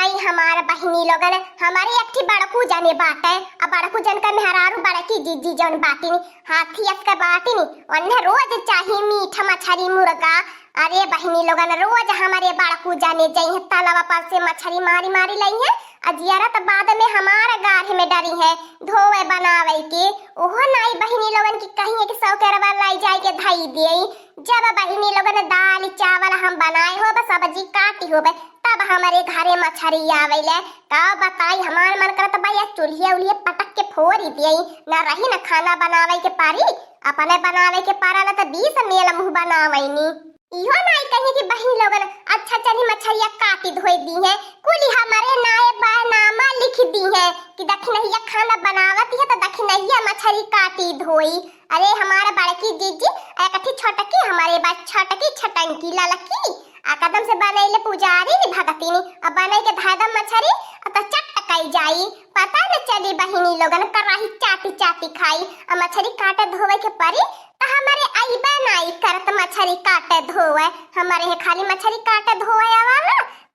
बताई हमारा बहिनी लोगन हमारे एक ठी बड़कू जाने बाटे अब बड़कू जन का मेहरारू बड़की जीजी जन बाटी नी हाथी का बाटी नी उन्हें रोज चाहिए मीठा मछली मुर्गा। अरे बहिनी लोगन रोज हमारे बड़कू जाने जाइए तालाब पर से मछली मारी मारी लाई है अजियारा तो बाद में हमारा गाढ़े में डरी है धोवे बनावे के ओहो नाई बहिनी लोगन की कहीं कि सौ करवा लाई जाए के धाई दे जब बहिनी लोगन दाल चावल हम बनाए हो बस सब्जी काटी हो तब हमारे घरे मछली आवेले का बताई हमार मन करत भैया चूल्हे उल्हे पटक के फोड़ी दिए न रही न खाना बनावे के पारी अपने बनावे के पारा न तो 20 मेल मुंह बनावैनी इहो नाई कहीं कि बहिनी लोगन अच्छा चली मछलिया काटी धोई दी है कुली हमारे नाए नामा लिख दी है कि दखिनहिया खाना बनावती है तो दखिनहिया मछली काटी धोई। अरे हमारे बड़की जीजी एकठी छोटकी हमारे बाद छोटकी छटंकी ललकी आ कदम से बनैले पुजारी नी भगती नी अब बनाई के धादम मछली तो चटकाई जाई पता न चली बहिनी लोगन कराही चाटी चाटी खाई आ मछली काटे धोवे के परी तो हमारे आईबा नाई करत मछली काटे धोवे हमारे खाली मछली काटे धोवे आवा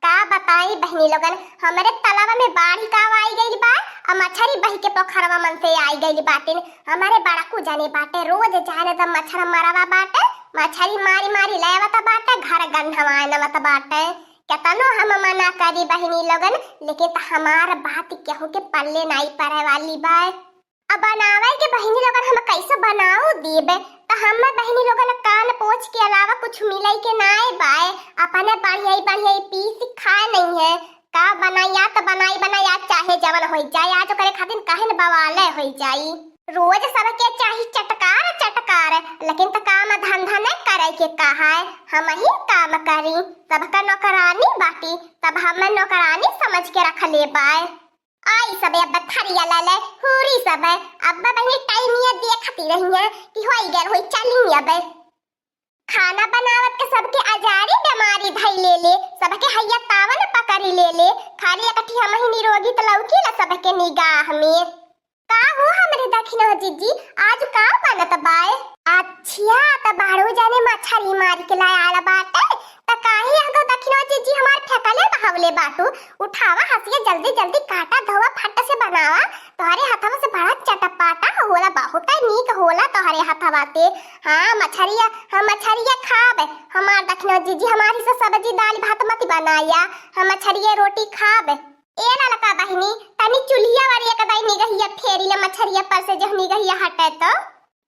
का बताई बहनी लोगन हमारे तालाब में बाढ़ का आई गई बा और मछली बही के पोखरवा मन से आई गई बाटे हमारे बड़कू जाने बाटे रोज जाने तो मछर मरवा बाटे मछली मारी मारी लावत बाटे घर गंधवाए नवत बाटे केतनो हम मना करी बहनी लोगन लेकिन हमार बात केहू के पल्ले नहीं पड़े वाली बा। अब बनावे के बहनी लोगन हम कैसे बनाओ दीबे तो हम बहनी लोगन कान पोछ के अलावा कुछ मिलाई के नाए बाए अपने बढ़िया बढ़िया पीस खाए नहीं है का बनाया तो बनाया चाहे जवन हो जाए आज करे खातिर काहे न बवाले हो जाई रोज सबके चाही चटकार चटकार लेकिन तो काम धंधा न करे के कहा है हम ही काम करी सबका नौकरानी बाटी तब हम नौकरानी समझ के रख ले बाए आई सब अब थरिया लाले हुरी सब अब बहनी टाइमिया देखती रही है कि होई गल होई चली अब खाना बनावत के सबके आजारी बीमारी धई ले सबके हैया तावन पकड़ी ले खाली एकठी हम ही निरोगी त लौकी ला सबके निगाह में का हो हमरे दखिन हो जीजी आज का बनत बाए अच्छा त बाड़ू जाने मछली मार के लाया आला बाटे त काहे आगो दखिन हो जीजी हमार फेकले बहावले बाटू उठावा हसिया जल्दी जल्दी काटा धोवा फट से बनावा तोहरे हाथवा से बड़ा चटपाटा होला बहुत नीक होला तोहरे हाथवा ते हां मछलिया हम मछलिया खाबे हमार दखिन हो जीजी हमारी से सब्जी दाल भात मत बनाया हम मछलिया रोटी खाबे ए ललका बहिनी तनी चुल्हिया वाली एक दाई निगहिया फेरी ले मछलिया पर से जह निगहिया हटे तो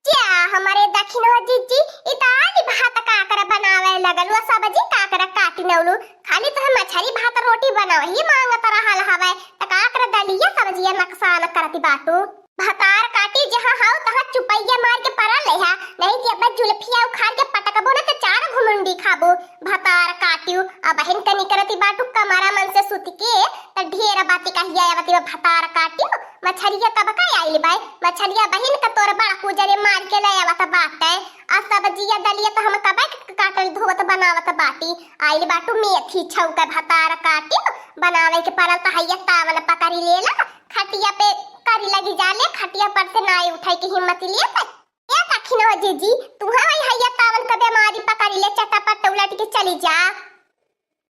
क्या हमारे दखिन हो जीजी इताली भात काकर बनावे लगल वो सब्जी काकर काटी नौलू खाली तो मछली भात रोटी बनाओ ही मांगत रहल हवे त काकर दलिया सब्जिया नकसान करती बाटू भातार काटी जहां हाउ तहां चुपैया मार के परा लेहा नहीं कि अब जुल्फिया उखाड़ के पटकबो न त चार घुमुंडी खाबो भातार काटियो अब बहन कनी करती बाटू कमारा मन से सुत के त ढेर बाती कहिया आवती भातार काटियो मछलिया कब का आइल बाय मछलिया बहन का तोर बड़ा कुजरे मार के ले आवत बाटे आ सब्जिया दलिया तो हम कब काटल धोवत बनावत बाटी आइल बाटू मेथी छौका भातार काटियो बनावे के परल त हैया तावल पकड़ी लेला खटिया पे करी लगी जाले खटिया पर से नाई उठाई के हिम्मत लिए ए दखिन हो जीजी तू हाई हैया तावल का बीमारी पकड़ी ले चटापट उलट के चली जा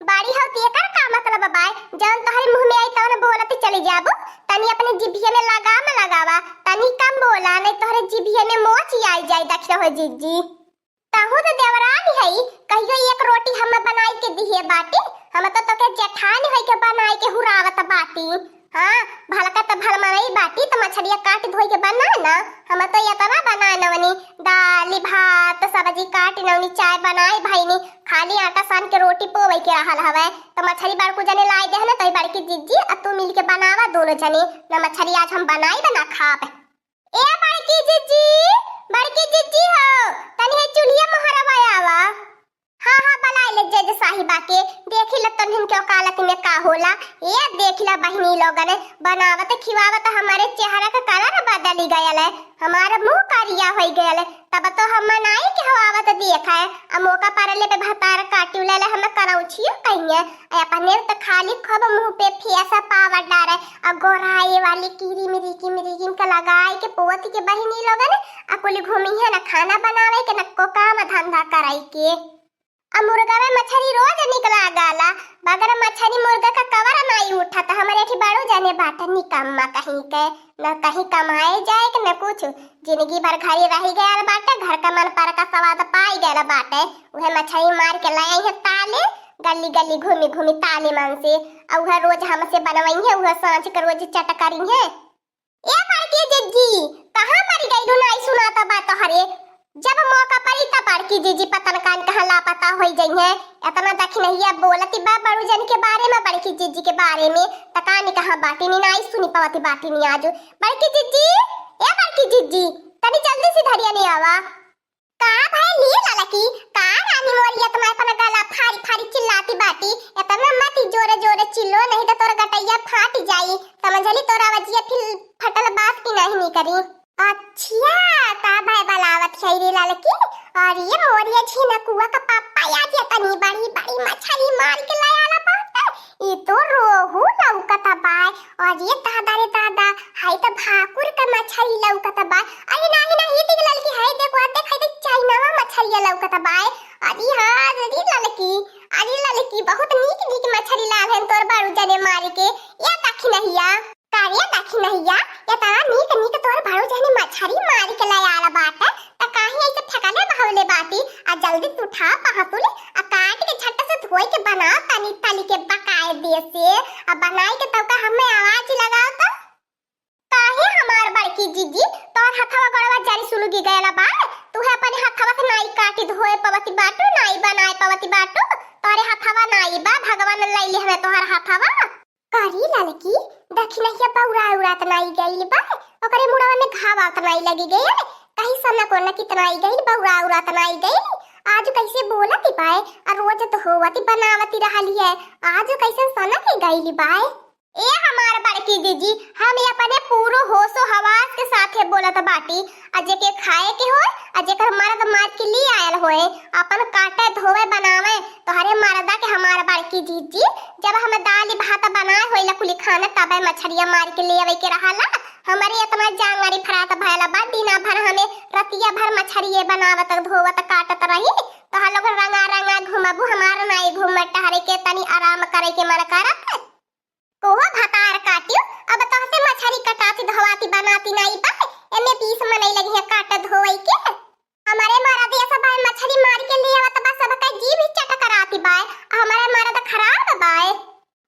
बाड़ी होती है का मतलब बाय जन तोहरे मुंह में आई तवन बोलत चली जाबो तनी अपने जिभिया में लगावा तनी कम बोला नहीं तोहरे जिभिया में मोच आई जाई दखिन हो जीजी ताहू तो देवरानी है कहियो एक रोटी हम बनाई के दिए बाटी हम तो के जेठानी है के बनाई के हुरावत बाटी हां भलका त भल मरई बाटी त मछलिया काट धोई के बना ना हम तो यतना बना नवनी दाल भात सब्जी काट नवनी चाय बनाई भाईनी खाली आटा सान के रोटी पोवे के रहल हवे त मछली बार को जने लाई दे ना तई बड़की जीजी आ तू मिल के बनावा दोनों जने ना मछली आज हम बनाई बना खाब ए बड़की जीजी हो तनी है चुल्हिया मोहरवा आवा हां बलाई ले जज साहिबा के देखी ल तन के औकालत में का होला ये देख ला बहनी लोगन बनावत खिवावत हमारे चेहरा का कलर बदल गयल है हमारा मुंह कारिया हो गयल तब तो हम नाई के हवावत देखा है आ मौका परले पे भातार काटी ले हम करौछियो कहिए अपने त खाली खब मुंह पे फेसा पावर डारे आ गोराए वाली कीरी मिरी का लगाई के पोती के बहनी लोगन आ कुल घूमी है ना खाना बनावे के न को काम धंधा कराई के आ मुर्गा में मछली रोज निकला गाला मगर मछली मुर्गा का कवर नहीं झूठा तो हमारे एठी बड़ो जाने बाटा निकम्मा कहीं के न कहीं कमाए जाए के न कुछ जिंदगी भर घरे रही गया बाटे घर का मन पर का स्वाद पाई गया बाटे उहे मछली मार के लाई है ताले गली गली घूमी घूमी ताले मन से और उहे रोज हमसे बनवाई है उहे सांझ के रोज चटकरी है ए बड़की जीजी कहां मर गई नहीं सुनाता बात हरे जब मौका पड़ी तब बड़की जीजी पता न कान कहां लापता हो गई है इतना देखी नहीं है बोलती बा बड़ू जन के बारे में बड़की जीजी के बारे में तकानी कहां बाटी नहीं सुनी पावती बाटी नहीं आज बड़की जीजी ए बड़की जीजी तनी जल्दी से धरिया नहीं आवा का भाई ली लाला की का रानी मोरिया तुम्हारे अपना गला फाड़ी फाड़ी चिल्लाती बाटी इतना मत जोरे जोरे चिल्लो नहीं तो तोर गटैया फाट जाई समझली तोर आवाजिया फिर फटल बात की नहीं करी अच्छा का भाई बलावत खैरी लाल की और ये मोरिया छीना कुआ का पापा या जे तनी बड़ी बड़ी मछली मार के लायाला पाता ये तो रोहू लौकता बाय और ये दादा रे दादा हाय तो भाकुर का मछली लौकता बाय अरे नहीं दिख लाल की हाय देखो देख चाइना मछली लौकता बाय अरे हां अरे लाल की बहुत नीक मछली लाल है तोर बारू जने मार के या दखी नहिया कार्य दखी नहिया या तारा नीक तोर बारू जने मछली मार के लायाला बाटा त काहे ऐसे ठकले बहले बाटी आ जल्दी उठा पहतुले आ काट के झट से धोई के बना तनी तली के बकाए दे से आ बनाई के तब का हमें आवाज लगाओ तो काहे हमार बड़की जीजी तोर हथवा गड़वा जारी सुलगी गयला बा तू है अपने हथवा से नाई काटी धोए पवती बाटू नाई बनाए पवती बाटू तोरे हथवा नाई बा भगवान लइले हमें तोहर हथवा करी ललकी देखी नहीं पौरा उड़ात नाई गइल बा ओकरे मुड़वा में घाव आवत नाई लगी गई कहीं सन्ना कोना कितना आई गई बौरा उड़ात नाई गई आज कैसे बोलती बाय और रोज तो होवती बनावती रहली है आज कैसे सना के गईली बाय ए हमार बड़की जीजी हम अपने पूरो होशो हवास के साथे बोलत बाटी अजे के खाए के होय अजे कर मर्द मार के लिए आयल होए अपन काटे धोवे बनावे तोहरे मर्दा के हमार बड़की जीजी जब हम दाल भात बनाए होइला कुली खाना तबे मछरिया मार के ले आवे के रहला हमारे इतना जानवरी फरात भयला बा दिना भर हमें रतिया भर मछरिये बनावत धोवत काटत रही तो हम लोग रंगा रंगा घुमबू हमार नाई घूमट हरे के तनी आराम करे के मन करत कोहा भतार काटियो अब तो से मछली कटाती धोवाती बनाती नहीं पाए एमे 20 मनई लगी है काट धोई के हमारे मरद ये सब मछली मार के लिए आवत बा सब का जीभ चट कराती बाय हमारे मरद खराब बाय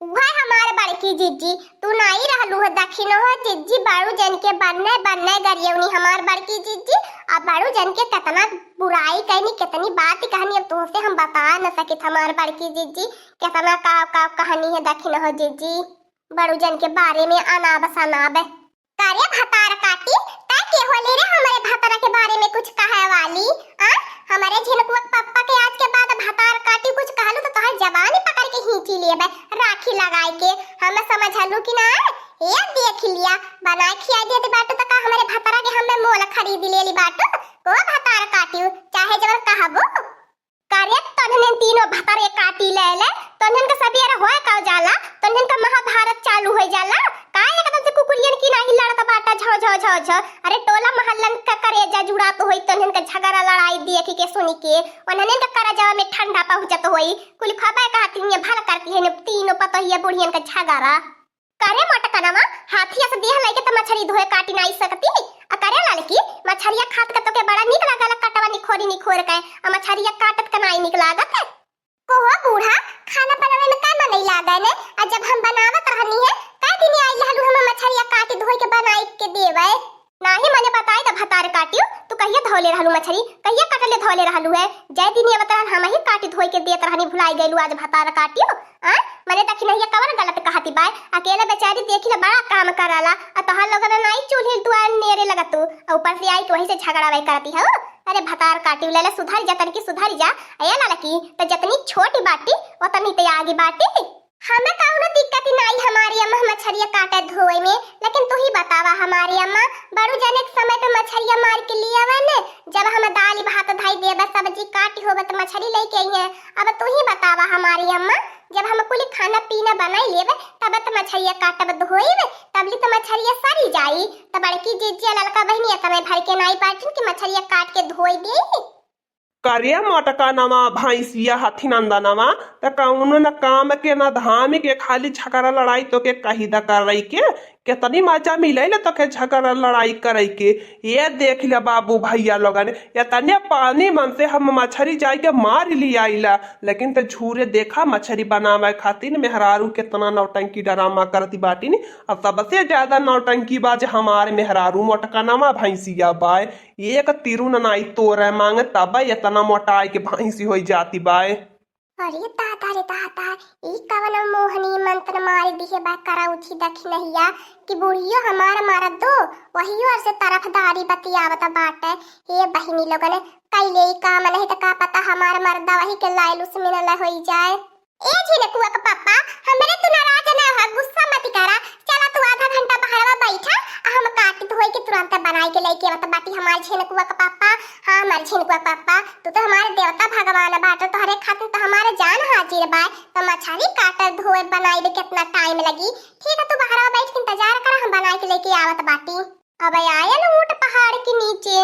भाई हमारे बड़की जीजी तू नहीं रहलू है दक्षिण हो जीजी बारू जन के बनने गरियौनी हमार बड़की जीजी अब बारू जन के कितना बुराई कहनी कितनी बात कहनी अब तुमसे हम बता न सके हमार बड़की जीजी कितना का कहानी है दक्षिण हो जीजी बड़ू जन के बारे में अनाब सनाब कार्य भतार काटी ताकि होले रे हमारे भतारा के बारे में कुछ कहे वाली हमारे झिनकुआ पप्पा के आज के बाद भतार काटी कुछ कहलू तो तोहर जवानी पकड़ के खींची लेबे राखी लगाई के हम समझलू कि ना ये देख लिया बना खिया देते बाटू तो का हमारे भतारा के हमें मोल खरीद लेली बाटू को भतार काटी चाहे जवन कहबो कार्य तन्हन तीनों भतारे काटी ले तन्हन का सबेरा होए का जाला तन्हन का महाभारत चालू हो जाला काहे एकदम से कुकुरियन की नाही लड़का बाटा झ अरे टोला मोहल्लन का करेजा जुड़ा तो होई तन्हन का झगड़ा लड़ाई देख के सुनी के उन्हन का करजा में ठंडा पहुंचत होई कुल खबा कहती है भल करती है तीनों पतहिया बुढ़ियन का झगड़ा करे मटकनवा हाथिया से देह लेके त मछली धोए काटी नहीं सकती करे लड़की मछलिया खात का तो के बड़ा निक लागल कटवा निखोर के मछलिया काटत का नहीं निक लागत कोहा बूढ़ा खाना बनावे में का नहीं लागे ने जब हम बनावत रहनी है का दिन आई लहलू हम मछलिया काट धोए के बनाई के देवे नाही मने बताई त भतार काटियो तू कहिया धोले रहलू मछली कहिया कटले धोले रहलू है जय दिन अवतरण हम ही काटी धोए के देत रहनी भुलाई गइलू आज भतार काटियो मने तक नहीं कवर गलत कहती बाय अकेले बेचारी देखी बड़ा काम कराला आ तोहार लोगन नहीं चूल्ही तू नेरे लगत तू ऊपर से आई तो वही से झगड़ा वे करती हो अरे भतार काटी ले सुधार जा तन की सुधार जा अया लाला की तो जितनी छोटी बाटी उतनी तो आगे बाटी हमें कौनो दिक्कत नहीं हमारी अम्मा मछलियां काटे धोए में लेकिन तू ही बतावा हमारी अम्मा बड़ू जाने के समय पे मछलियां मार के लिए आवे ने जब हम दाल भात धाई देबे सब्जी काटी होबे तो मछली लेके आई है अब तू ही बतावा हमारी अम्मा जब हम कुल खाना पीना बनाई लेबे तब तो मछलियां काटब धोइबे तबली तो मछलियां सरी जाई तो बड़की जीजी ललका बहनी समय भर के नाई बाटी कि मछलियां काट के धोई दे करिया मटका नमा भैंसिया हाथी नंदा नमा त कौनो न काम के न धाम के खाली झगड़ा लड़ाई तो के कही द करई के कितनी मजा मिले तो के झगड़ा लड़ाई करई के। ये देख लिया बाबू भैया लोगन या तने पानी मन से हम मछली जाई के मार लिया आइला, लेकिन ते झूरे देखा मछली बनावे खातिर मेहरारू कितना नौटंकी ड्रामा करती बाटी नी। अब सबसे ज्यादा नौटंकी बाज हमारे मेहरारू मोटका नमा भैंसिया बाय, एक तिरुन नाई तोरे मांग तब इतना मोटाई के भैंसी हो जाती बाय। अरे दादा रे दादा, ई कवन मोहनी मंत्र मारी दिखे बा करा उठी दखी नहिया कि बुढ़ियो हमार मारत दो वही और से तरफदारी बतियावत बाटे। हे बहिनी लोगन कैले ई काम नहीं त का पता हमार मर्दा वही के लाइल उसमें न होई जाए। ए झिनकुआ का पापा, हमरे तू नाराज ना हो, गुस्सा मत करा। चला तू आधा घंटा बाहरवा बैठा, हम काटी धोई के तुरंत बनाई के लेके आवत बाटी हमार झिनकुआ का पापा। हां हमार झिनकुआ पापा, तू तो हमारे देवता भगवान बाटे, तोहरे खातिर तो हमारे जान हाजिर बा। तो मछली काटे धोए बनाई में कितना टाइम लगी। ठीक है तू बाहरवा बैठ के इंतजार कर, हम बनाई के लेके आवत बाटी। अब आयल ऊंट पहाड़ के नीचे।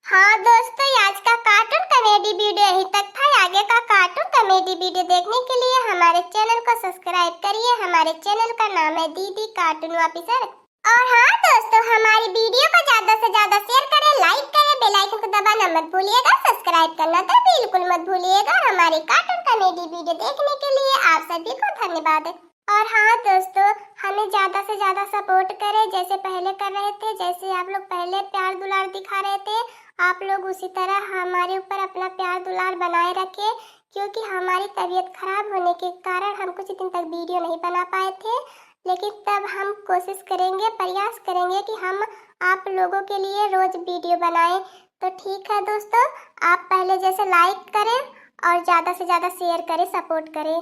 हाँ दोस्तों, आज का कार्टून कॉमेडी वीडियो यहीं तक था। आगे का कार्टून कॉमेडी वीडियो देखने के लिए हमारे चैनल को सब्सक्राइब करिए। हमारे चैनल का नाम है दीदी कार्टून ऑफिसर। और हाँ दोस्तों, हमारी वीडियो को ज्यादा से ज्यादा शेयर करें, लाइक करें, बेल आइकन को दबाना मत भूलिएगा, सब्सक्राइब करना तो बिल्कुल मत भूलिएगा। हमारी कार्टून कॉमेडी वीडियो देखने के लिए आप सभी को धन्यवाद। और हाँ दोस्तों, हमें ज्यादा से ज्यादा सपोर्ट करें, जैसे पहले कर रहे थे, जैसे आप लोग पहले प्यार दुलार दिखा रहे थे, आप लोग उसी तरह हमारे ऊपर अपना प्यार दुलार बनाए रखें। क्योंकि हमारी तबीयत खराब होने के कारण हम कुछ दिन तक वीडियो नहीं बना पाए थे, लेकिन तब हम कोशिश करेंगे, प्रयास करेंगे कि हम आप लोगों के लिए रोज वीडियो बनाएं। तो ठीक है दोस्तों, आप पहले जैसे लाइक करें और ज़्यादा से ज़्यादा शेयर करें, सपोर्ट करें।